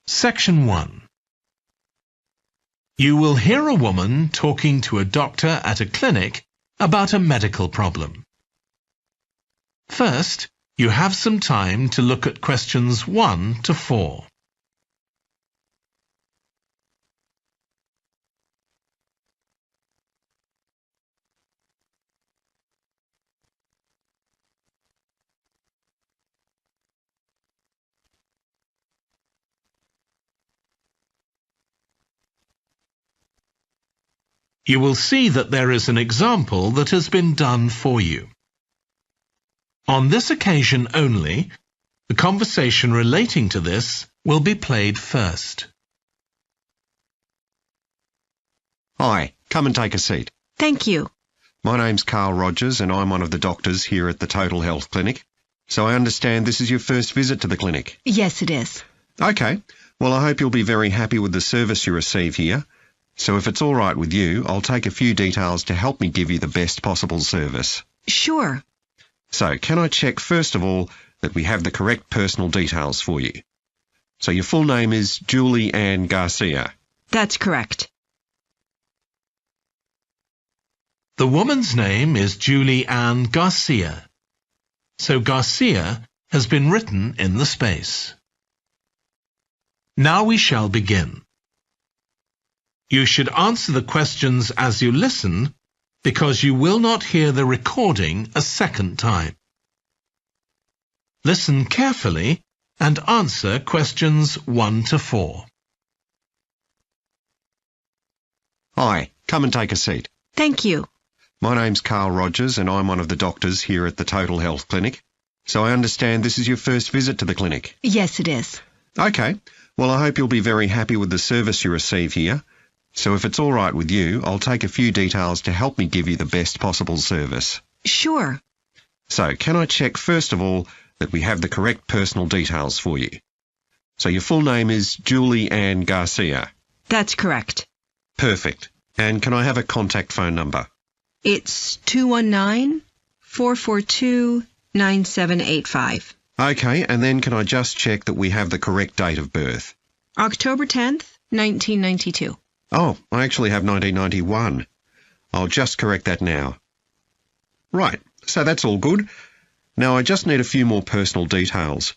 Section 1. You will hear a woman talking to a doctor at a clinic about a medical problem. First, you have some time to look at questions 1 to 4. You will see that there is an example that has been done for you. On this occasion only, the conversation relating to this will be played first. Hi, come and take a seat. Thank you. My name's Carl Rogers and I'm one of the doctors here at the Total Health Clinic. So I understand this is your first visit to the clinic? Yes, it is. Okay, well I hope you'll be very happy with the service you receive here. So if it's all right with you, I'll take a few details to help me give you the best possible service. Sure. So can I check first of all that we have the correct personal details for you? So your full name is Julie Ann Garcia. That's correct. The woman's name is Julie Ann Garcia. So Garcia has been written in the space. Now we shall begin. You should answer the questions as you listen because you will not hear the recording a second time. Listen carefully and answer questions 1 to 4. Hi, come and take a seat. Thank you. My name's Carl Rogers and I'm one of the doctors here at the Total Health Clinic. So I understand this is your first visit to the clinic? Yes, it is. Okay, well I hope you'll be very happy with the service you receive here. So if it's all right with you, I'll take a few details to help me give you the best possible service. Sure. So can I check first of all that we have the correct personal details for you? So your full name is Julie Ann Garcia. That's correct. Perfect. And can I have a contact phone number? It's 219-442-9785. Okay, and then can I just check that we have the correct date of birth? October 10th, 1992. Oh, I actually have 1991. I'll just correct that now. Right, so that's all good. Now I just need a few more personal details.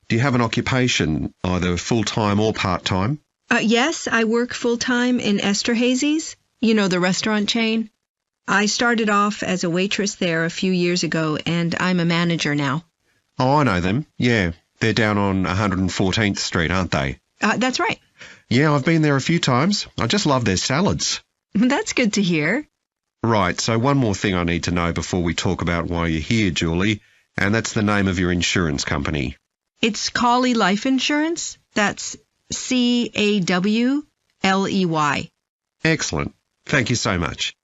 Do you have an occupation, either full-time or part-time? Yes, I work full-time in Esterhazy's, you know, the restaurant chain. I started off as a waitress there a few years ago, and I'm a manager now. Oh, I know them. Yeah, they're down on 114th Street, aren't they? That's right. Yeah, I've been there a few times. I just love their salads. That's good to hear. Right, so one more thing I need to know before we talk about why you're here, Julie, and that's the name of your insurance company. It's Cawley Life Insurance. That's Cawley. Excellent. Thank you so much.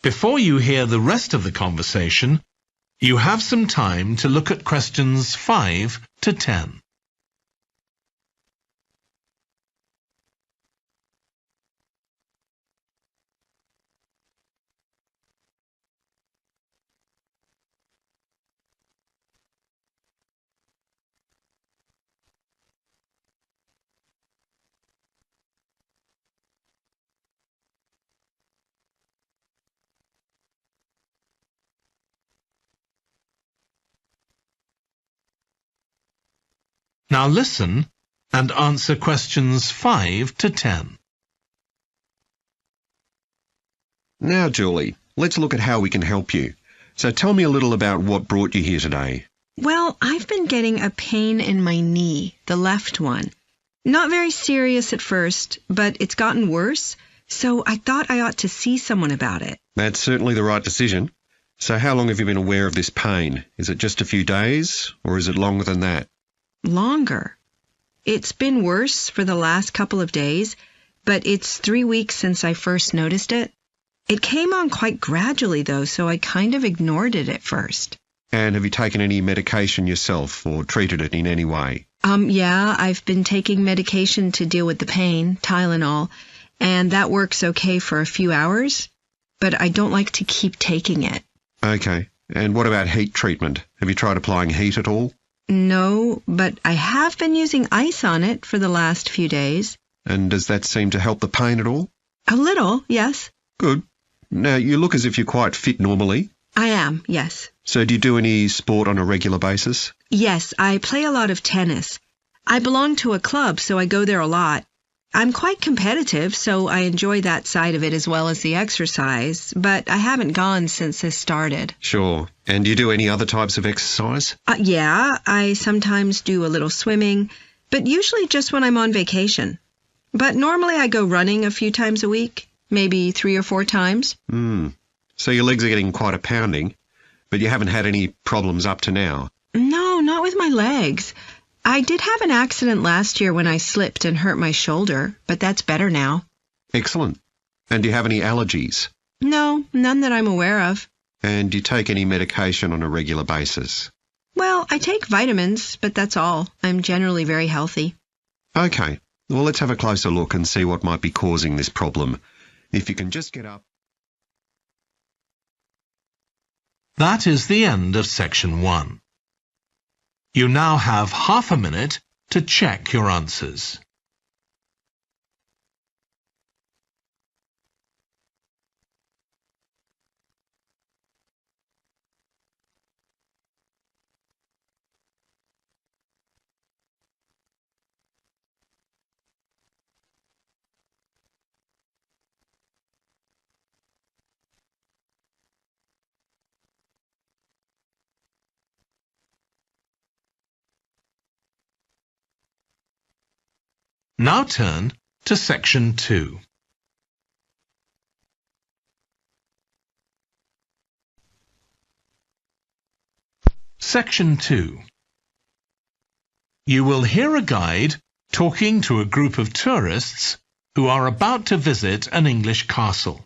Before you hear the rest of the conversation, you have some time to look at questions 5 to 10. Now listen and answer questions 5 to 10. Now, Julie, let's look at how we can help you. So tell me a little about what brought you here today. Well, I've been getting a pain in my knee, the left one. Not very serious at first, but it's gotten worse, so I thought I ought to see someone about it. That's certainly the right decision. So how long have you been aware of this pain? Is it just a few days, or is it longer than that? Longer. It's been worse for the last couple of days, but it's 3 weeks since I first noticed it. It came on quite gradually, though, so I kind of ignored it at first. And have you taken any medication yourself or treated it in any way? Yeah, I've been taking medication to deal with the pain, Tylenol, and that works okay for a few hours, but I don't like to keep taking it. Okay. And what about heat treatment? Have you tried applying heat at all? No, but I have been using ice on it for the last few days. And does that seem to help the pain at all? A little, yes. Good. Now, you look as if you're quite fit normally. I am, yes. So do you do any sport on a regular basis? Yes, I play a lot of tennis. I belong to a club, so I go there a lot. I'm quite competitive, so I enjoy that side of it as well as the exercise, but I haven't gone since this started. Sure. And do you do any other types of exercise? Yeah, I sometimes do a little swimming, but usually just when I'm on vacation. But normally I go running a few times a week, maybe 3 or 4 times. So your legs are getting quite a pounding, but you haven't had any problems up to now? No, not with my legs. I did have an accident last year when I slipped and hurt my shoulder, but that's better now. Excellent. And do you have any allergies? No, none that I'm aware of. And do you take any medication on a regular basis? Well, I take vitamins, but that's all. I'm generally very healthy. Okay. Well, let's have a closer look and see what might be causing this problem. If you can just get up. That is the end of section 1. You now have half a minute to check your answers. Now turn to section 2. Section 2. You will hear a guide talking to a group of tourists who are about to visit an English castle.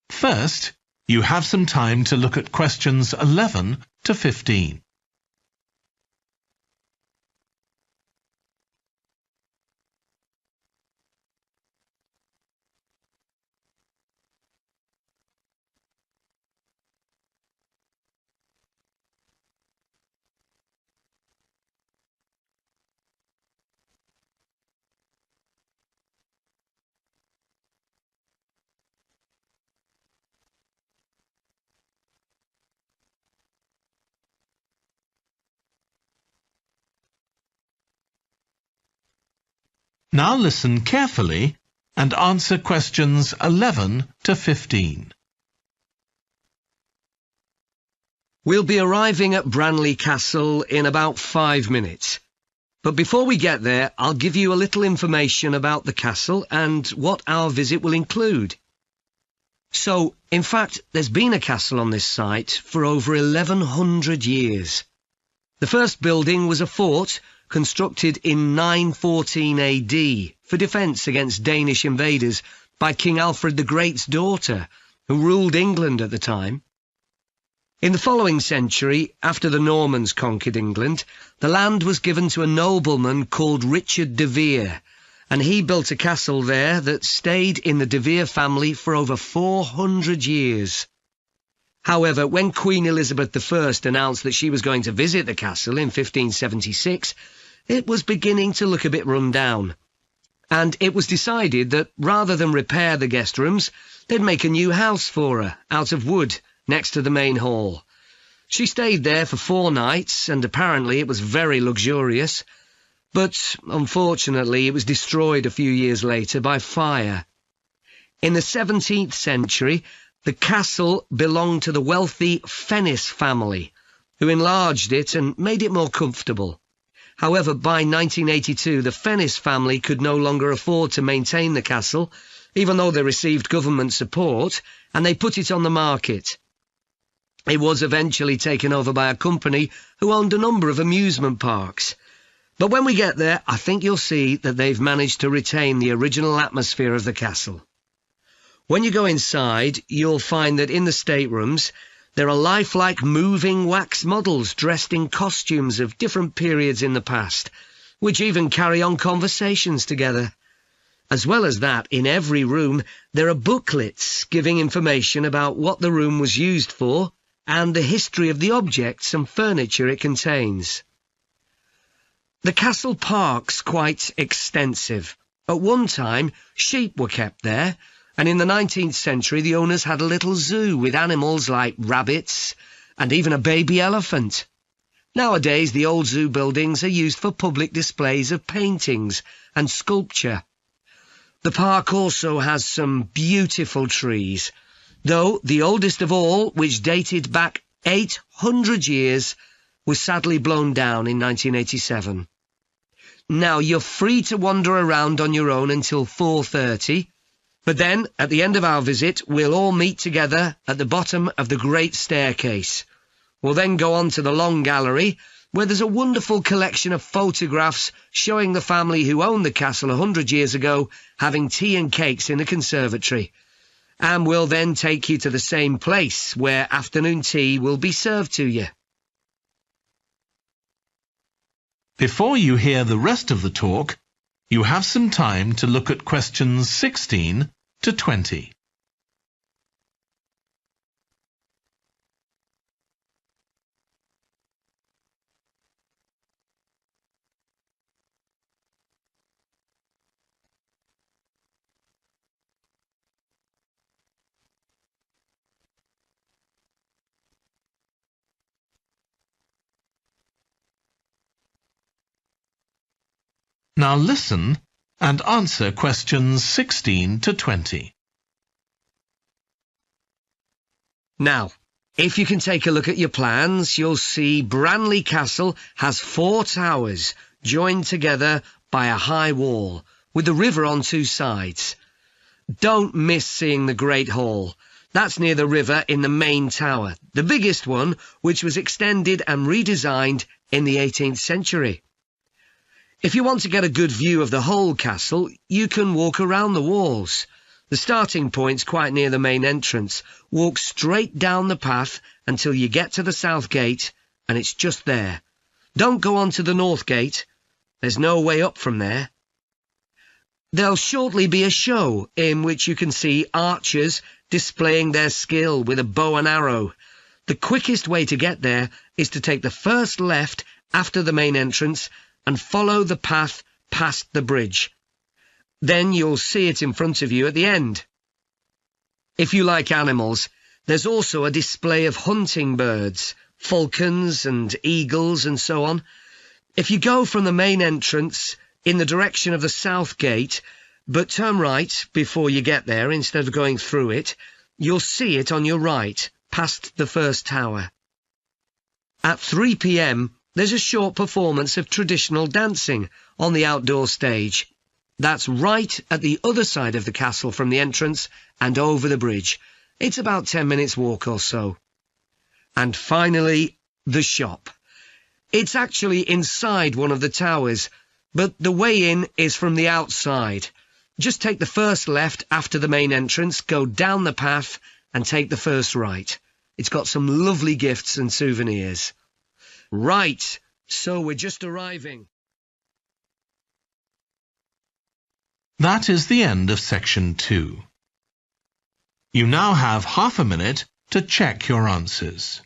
First, you have some time to look at questions 11 to 15. Now listen carefully and answer questions 11 to 15. We'll be arriving at Branley Castle in about 5 minutes. But before we get there, I'll give you a little information about the castle and what our visit will include. So, in fact, there's been a castle on this site for over 1100 years. The first building was a fort constructed in 914 AD for defence against Danish invaders by King Alfred the Great's daughter, who ruled England at the time. In the following century, after the Normans conquered England, the land was given to a nobleman called Richard de Vere, and he built a castle there that stayed in the de Vere family for over 400 years. However, when Queen Elizabeth I announced that she was going to visit the castle in 1576, it was beginning to look a bit run down. And it was decided that rather than repair the guest rooms, they'd make a new house for her, out of wood, next to the main hall. She stayed there for 4 nights, and apparently it was very luxurious. But, unfortunately, it was destroyed a few years later by fire. In the 17th century, the castle belonged to the wealthy Fennis family, who enlarged it and made it more comfortable. However, by 1982, the Fennis family could no longer afford to maintain the castle, even though they received government support, and they put it on the market. It was eventually taken over by a company who owned a number of amusement parks. But when we get there, I think you'll see that they've managed to retain the original atmosphere of the castle. When you go inside, you'll find that in the staterooms, there are lifelike moving wax models dressed in costumes of different periods in the past, which even carry on conversations together. As well as that, in every room, there are booklets giving information about what the room was used for, and the history of the objects and furniture it contains. The castle park's quite extensive. At one time, sheep were kept there, and in the 19th century the owners had a little zoo with animals like rabbits and even a baby elephant. Nowadays the old zoo buildings are used for public displays of paintings and sculpture. The park also has some beautiful trees, though the oldest of all, which dated back 800 years, was sadly blown down in 1987. Now, you're free to wander around on your own until 4:30, but then, at the end of our visit, we'll all meet together at the bottom of the great staircase. We'll then go on to the long gallery, where there's a wonderful collection of photographs showing the family who owned the castle 100 years ago having tea and cakes in the conservatory. And we'll then take you to the same place where afternoon tea will be served to you. Before you hear the rest of the talk, you have some time to look at questions 16 to 20. Now listen and answer questions 16 to 20. Now, if you can take a look at your plans, you'll see Branley Castle has 4 towers joined together by a high wall, with the river on 2 sides. Don't miss seeing the Great Hall. That's near the river in the main tower, the biggest one, which was extended and redesigned in the 18th century. If you want to get a good view of the whole castle, you can walk around the walls. The starting point's quite near the main entrance. Walk straight down the path until you get to the south gate, and it's just there. Don't go on to the north gate. There's no way up from there. There'll shortly be a show in which you can see archers displaying their skill with a bow and arrow. The quickest way to get there is to take the first left after the main entrance and follow the path past the bridge. Then you'll see it in front of you at the end. If you like animals, there's also a display of hunting birds, falcons and eagles and so on. If you go from the main entrance in the direction of the south gate, but turn right before you get there instead of going through it, you'll see it on your right, past the first tower. At 3 p.m, there's a short performance of traditional dancing on the outdoor stage. That's right at the other side of the castle from the entrance and over the bridge. It's about 10 minutes walk or so. And finally, the shop. It's actually inside one of the towers, but the way in is from the outside. Just take the first left after the main entrance, go down the path and take the first right. It's got some lovely gifts and souvenirs. Right, so we're just arriving. That is the end of section 2. You now have half a minute to check your answers.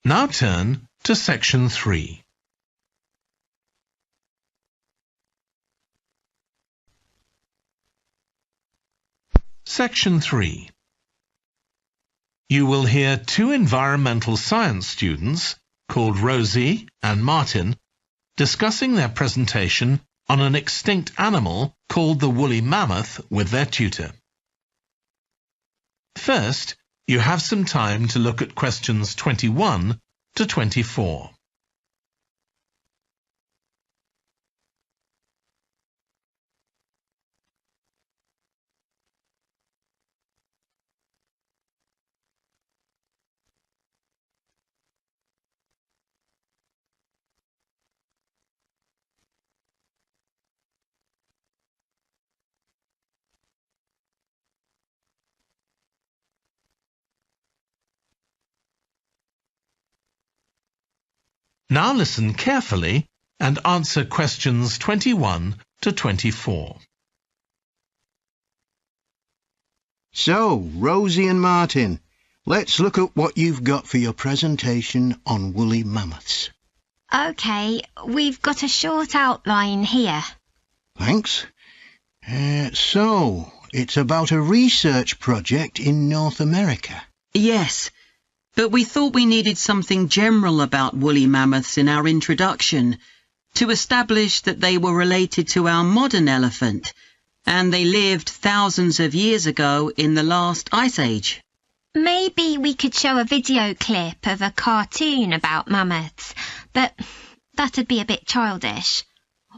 Now turn to section 3. Section 3. You will hear 2 environmental science students, called Rosie and Martin, discussing their presentation on an extinct animal called the woolly mammoth with their tutor. First, you have some time to look at questions 21 to 24. Now listen carefully and answer questions 21 to 24. So, Rosie and Martin, let's look at what you've got for your presentation on woolly mammoths. OK, we've got a short outline here. Thanks. So, it's about a research project in North America. Yes, but we thought we needed something general about woolly mammoths in our introduction to establish that they were related to our modern elephant, and they lived thousands of years ago in the last ice age. Maybe we could show a video clip of a cartoon about mammoths, but that'd be a bit childish.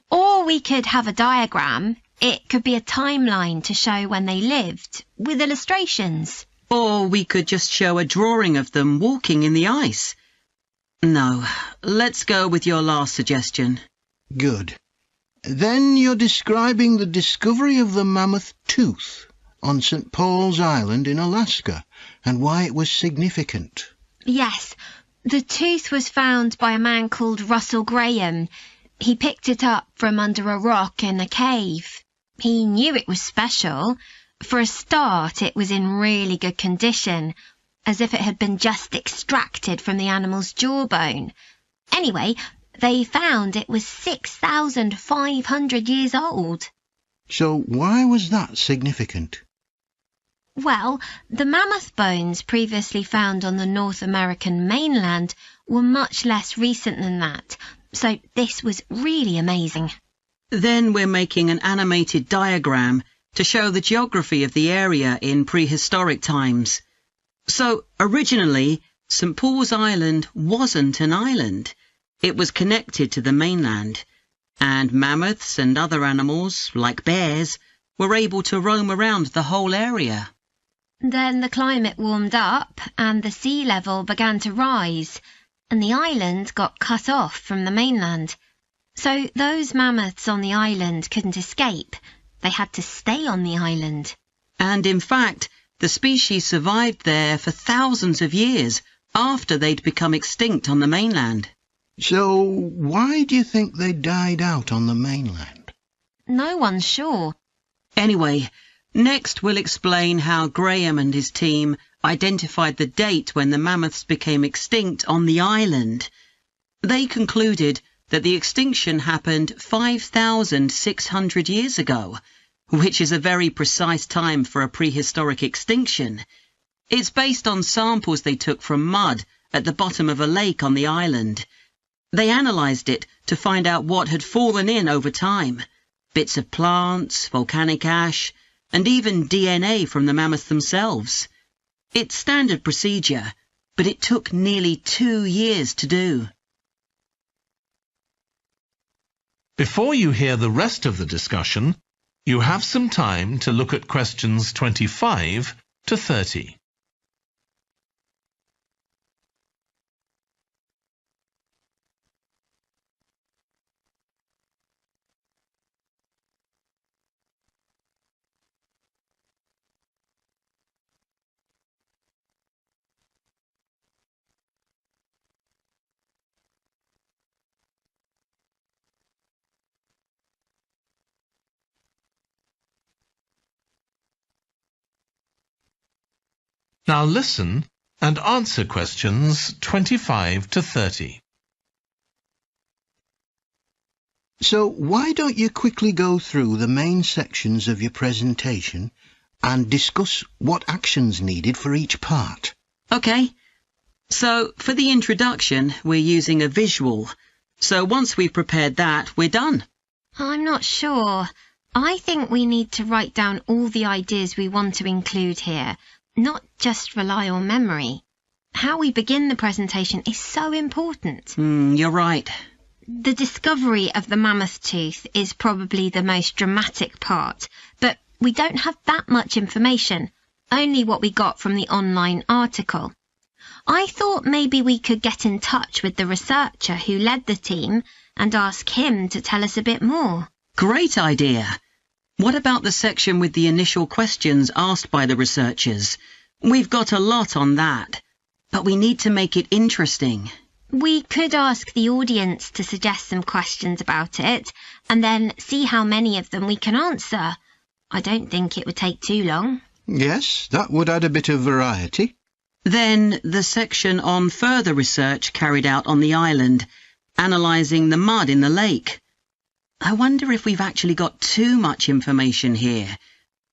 Or we could have a diagram. It could be a timeline to show when they lived, with illustrations. Or we could just show a drawing of them walking in the ice. No, let's go with your last suggestion. Good. Then you're describing the discovery of the mammoth tooth on St. Paul's Island in Alaska and why it was significant. Yes, the tooth was found by a man called Russell Graham. He picked it up from under a rock in a cave. He knew it was special. For a start, it was in really good condition, as if it had been just extracted from the animal's jawbone. Anyway, they found it was 6,500 years old. So why was that significant? Well, the mammoth bones previously found on the North American mainland were much less recent than that, so this was really amazing. Then we're making an animated diagram to show the geography of the area in prehistoric times. So, originally, St. Paul's Island wasn't an island. It was connected to the mainland, and mammoths and other animals, like bears, were able to roam around the whole area. Then the climate warmed up, and the sea level began to rise, and the island got cut off from the mainland. So those mammoths on the island couldn't escape. They had to stay on the island. And in fact, the species survived there for thousands of years after they'd become extinct on the mainland. So why do you think they died out on the mainland? No one's sure. Anyway, next we'll explain how Graham and his team identified the date when the mammoths became extinct on the island. They concluded that the extinction happened 5,600 years ago, which is a very precise time for a prehistoric extinction. It's based on samples they took from mud at the bottom of a lake on the island. They analysed it to find out what had fallen in over time, bits of plants, volcanic ash, and even DNA from the mammoths themselves. It's standard procedure, but it took nearly 2 years to do. Before you hear the rest of the discussion, you have some time to look at questions 25 to 30. Now listen and answer questions 25 to 30. So why don't you quickly go through the main sections of your presentation and discuss what actions needed for each part? OK. So for the introduction, we're using a visual. So once we've prepared that, we're done. I'm not sure. I think we need to write down all the ideas we want to include here, not just rely on memory. How we begin the presentation is so important. You're right. The discovery of the mammoth tooth is probably the most dramatic part, but we don't have that much information, only what we got from the online article. I thought maybe we could get in touch with the researcher who led the team and ask him to tell us a bit more. Great idea. What about the section with the initial questions asked by the researchers? We've got a lot on that, but we need to make it interesting. We could ask the audience to suggest some questions about it, and then see how many of them we can answer. I don't think it would take too long. Yes, that would add a bit of variety. Then the section on further research carried out on the island, analysing the mud in the lake. I wonder if we've actually got too much information here.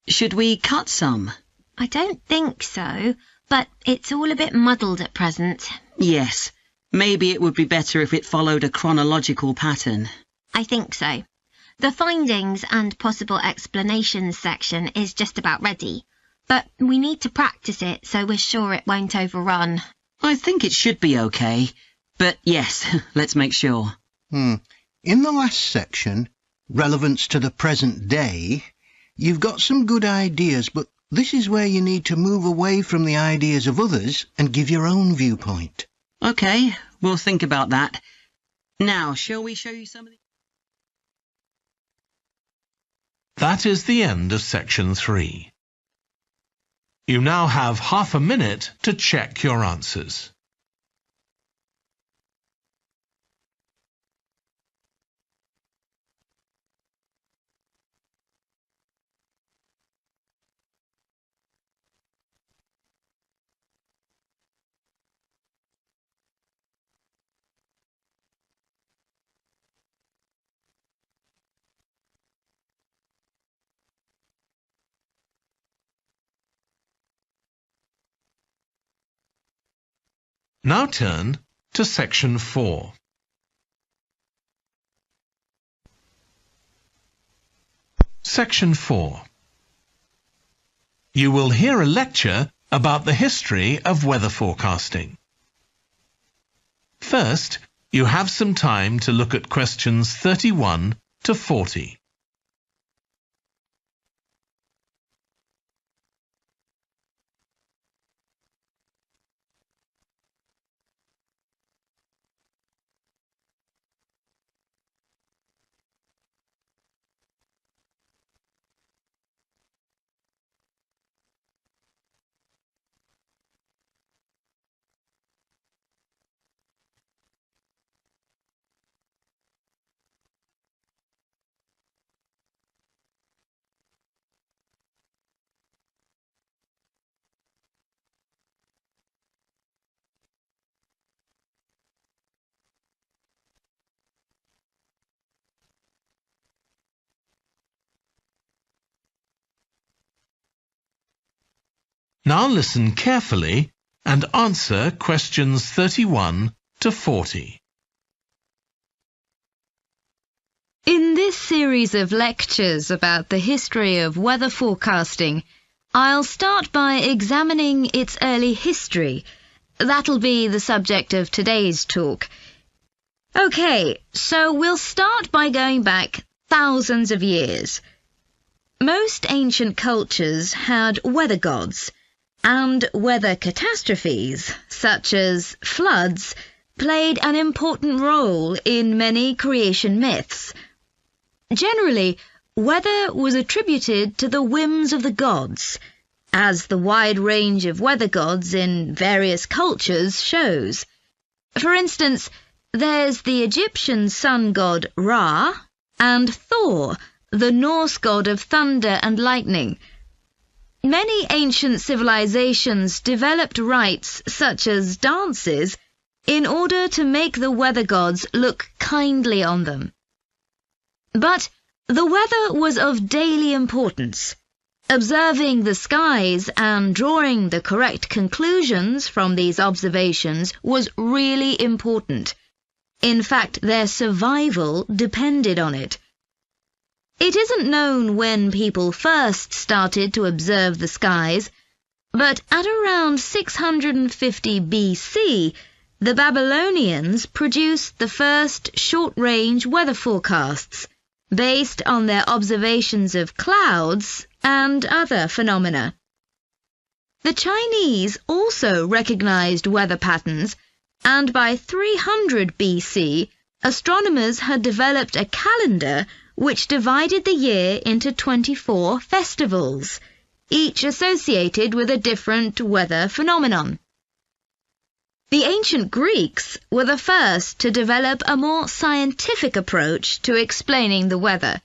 Should we cut some? I don't think so, but it's all a bit muddled at present. Yes, maybe it would be better if it followed a chronological pattern. I think so. The findings and possible explanations section is just about ready, but we need to practice it so we're sure it won't overrun. I think it should be okay, but yes, let's make sure. In the last section, relevance to the present day, you've got some good ideas, but this is where you need to move away from the ideas of others and give your own viewpoint. Okay, we'll think about that. Now, shall we show you some of the... That is the end of section 3. You now have half a minute to check your answers. Now turn to section 4. Section 4. You will hear a lecture about the history of weather forecasting. First, you have some time to look at questions 31 to 40. Now listen carefully and answer questions 31 to 40. In this series of lectures about the history of weather forecasting, I'll start by examining its early history. That'll be the subject of today's talk. Okay, so we'll start by going back thousands of years. Most ancient cultures had weather gods, and weather catastrophes, such as floods, played an important role in many creation myths. Generally, weather was attributed to the whims of the gods, as the wide range of weather gods in various cultures shows. For instance, there's the Egyptian sun god Ra, and Thor, the Norse god of thunder and lightning. Many ancient civilizations developed rites such as dances in order to make the weather gods look kindly on them. But the weather was of daily importance. Observing the skies and drawing the correct conclusions from these observations was really important. In fact, their survival depended on it. It isn't known when people first started to observe the skies, but at around 650 BC, the Babylonians produced the first short-range weather forecasts, based on their observations of clouds and other phenomena. The Chinese also recognized weather patterns, and by 300 BC, astronomers had developed a calendar which divided the year into 24 festivals, each associated with a different weather phenomenon. The ancient Greeks were the first to develop a more scientific approach to explaining the weather.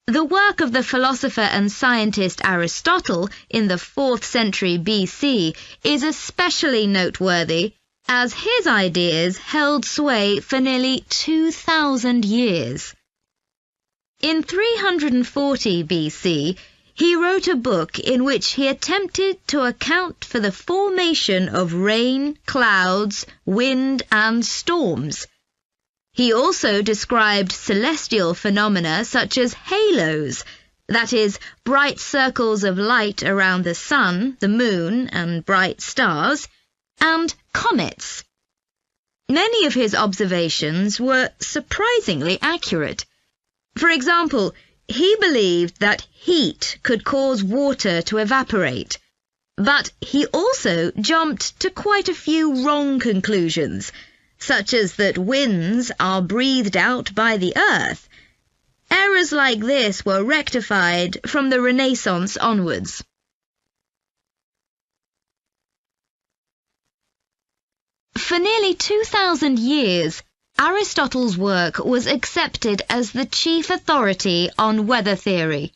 The work of the philosopher and scientist Aristotle in the 4th century BC is especially noteworthy, as his ideas held sway for nearly 2,000 years. In 340 BC, he wrote a book in which he attempted to account for the formation of rain, clouds, wind, and storms. He also described celestial phenomena such as halos, that is, bright circles of light around the sun, the moon, and bright stars, and comets. Many of his observations were surprisingly accurate. For example, he believed that heat could cause water to evaporate, but he also jumped to quite a few wrong conclusions, such as that winds are breathed out by the earth. Errors like this were rectified from the Renaissance onwards. For nearly 2,000 years, Aristotle's work was accepted as the chief authority on weather theory.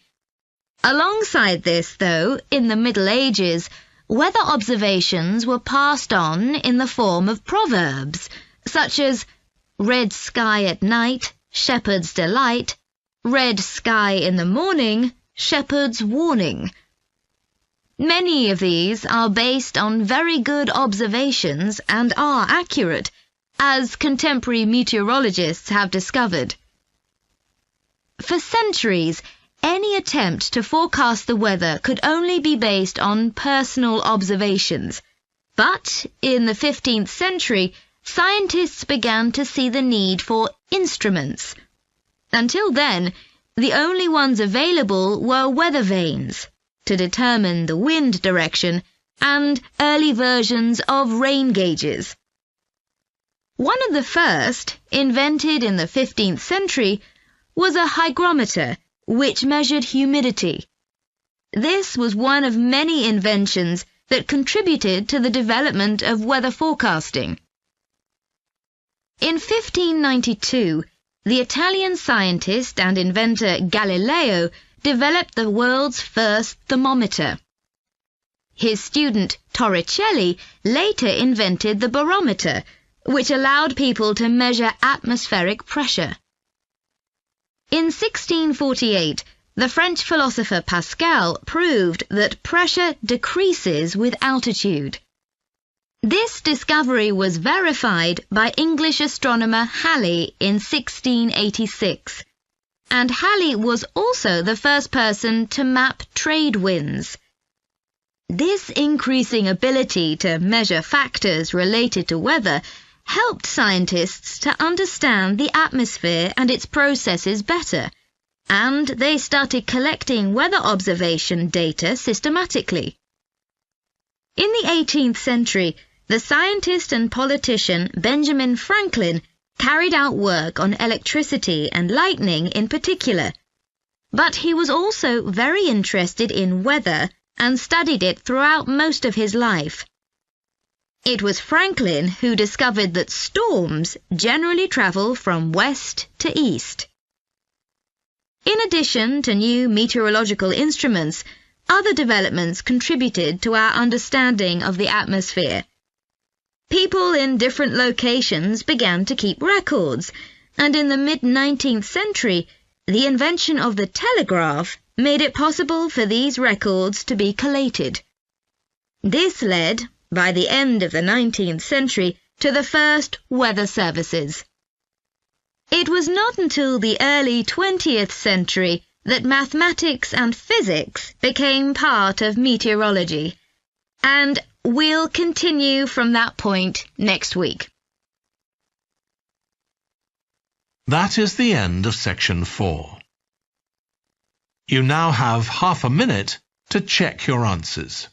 Alongside this, though, in the Middle Ages, weather observations were passed on in the form of proverbs, such as red sky at night, shepherd's delight, red sky in the morning, shepherd's warning. Many of these are based on very good observations and are accurate, as contemporary meteorologists have discovered. For centuries, any attempt to forecast the weather could only be based on personal observations. But in the 15th century, scientists began to see the need for instruments. Until then, the only ones available were weather vanes to determine the wind direction and early versions of rain gauges. One of the first, invented in the 15th century, was a hygrometer, which measured humidity. This was one of many inventions that contributed to the development of weather forecasting. In 1592, the Italian scientist and inventor Galileo developed the world's first thermometer. His student Torricelli later invented the barometer, which allowed people to measure atmospheric pressure. In 1648, the French philosopher Pascal proved that pressure decreases with altitude. This discovery was verified by English astronomer Halley in 1686, and Halley was also the first person to map trade winds. This increasing ability to measure factors related to weather helped scientists to understand the atmosphere and its processes better, and they started collecting weather observation data systematically. In the 18th century, the scientist and politician Benjamin Franklin carried out work on electricity and lightning in particular, but he was also very interested in weather and studied it throughout most of his life. It was Franklin who discovered that storms generally travel from west to east. In addition to new meteorological instruments, other developments contributed to our understanding of the atmosphere. People in different locations began to keep records, and in the mid-19th century, the invention of the telegraph made it possible for these records to be collated. This led, by the end of the 19th century, to the first weather services. It was not until the early 20th century that mathematics and physics became part of meteorology, and we'll continue from that point next week. That is the end of section 4. You now have half a minute to check your answers.